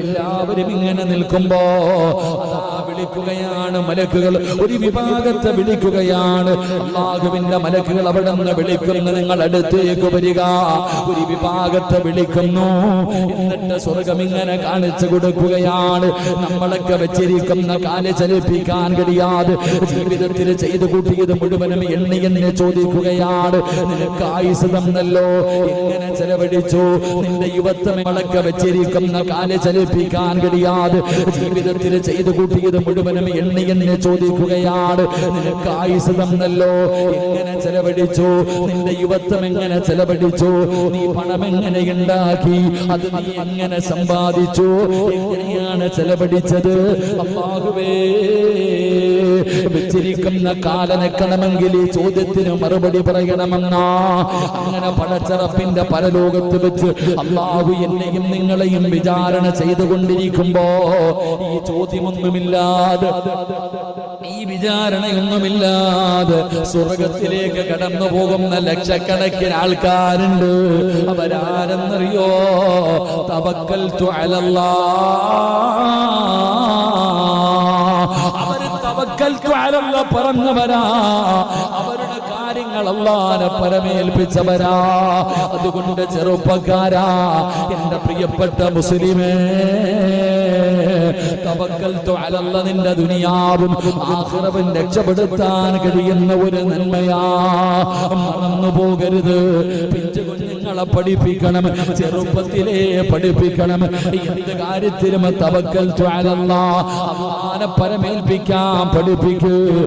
എല്ലാവരും ഇങ്ങനെ നിൽക്കുമ്പോ അതാ വിളിക്കുകയാണ് മലക്കുകൾ. ഒരു വിഭാഗത്തെ വിളിക്കുകയാണ്. അല്ലാഹുവിന്റെ മലക്കുകൾ അവിടെ നിന്ന് വിളിക്കുന്നു, നിങ്ങൾ അടുത്തേക്ക് വരിക. ഒരു വിഭാഗത്തെ വിളിക്കുന്നു. എന്നിട്ട് സ്വർഗം ഇങ്ങനെ കാണിച്ചു കൊടുക്കുകയാണ്. നമ്മളൊക്കെ വെച്ചിരിക്കുന്ന കാല് ചലിപ്പിക്കാൻ കഴിയാതെ ജീവിതത്തിൽ ചെയ്തു കൂട്ടിയത് മുഴുവനും എണ്ണി എന്നെ ചോദിക്കുകയാണ്. നിനക്ക് ആയുസ് തന്നല്ലോ, എങ്ങനെ ചെലവഴിച്ചു? നിന്റെ യുവത്വങ്ങളൊക്കെ വെച്ചിരിക്കുന്ന കാല് ചലിപ്പിക്കാൻ കഴിയാതെ ജീവിതത്തിൽ ചെയ്തു കൂട്ടിയത് മുഴുവനും എണ്ണി എന്നെ ചോദിക്കുകയാണ്. നിനക്ക് ആയുസ് തന്നല്ലോ, എങ്ങനെ ചെലവഴിച്ചു? നിന്റെ യുവത്വം എങ്ങനെ ചെലവഴിച്ചു? നീ പണം എങ്ങനെ ഉണ്ടാക്കി? അത് നീ എങ്ങനെ സമ്പാദിച്ചു? എങ്ങനെയാണ് ചെലവഴിച്ചത്? അല്ലാഹുവേ, വെച്ചിരിക്കുന്ന കാലനക്കണമെങ്കിൽ ഈ ചോദ്യത്തിന് മറുപടി പറയണമെന്നാ. അങ്ങനെ പടച്ചറപ്പിന്റെ പരലോകത്ത് വെച്ച് അല്ലാഹു എന്നെയും നിങ്ങളെയും വിചാരണ ചെയ്തുകൊണ്ടിരിക്കുമ്പോ ഈ ചോദ്യമൊന്നുമില്ലാതെ, ഈ വിചാരണയൊന്നുമില്ലാതെ സ്വർഗത്തിലേക്ക് കടന്നു പോകുന്ന ലക്ഷക്കണക്കിന് ആൾക്കാരുണ്ട്. അവരാരെന്നറിയോ? തവക്കൽതു അലല്ലാഹ്. അവര് തവക്കൽതു അലല്ലാഹ് പറഞ്ഞവരാ. അവരുടെ കാര്യങ്ങൾ അല്ലാഹുവിനെ പരമേൽപ്പിച്ചവരാ. അതുകൊണ്ട് ചെറുപ്പക്കാരാ, എന്റെ പ്രിയപ്പെട്ട മുസ്ലിമേ, തവക്കൽതു അലല്ലാഹ് നിന്റെ ദുനിയാവും ആഖിറവും രക്ഷപ്പെടുത്താൻ കഴിയുന്ന ഒരു നന്മയാ. മറന്നു പോകരുത്. പിഞ്ചു കുഞ്ഞുങ്ങളെ പഠിപ്പിക്കണം, ചെറുപ്പത്തിലേ പഠിപ്പിക്കണം. എന്ത് കാര്യത്തിലും തവക്കൽതു അലല്ലാഹ്, അല്ലാഹുവിനെ പരമേൽപ്പിക്കാൻ പഠിപ്പിക്കൂ.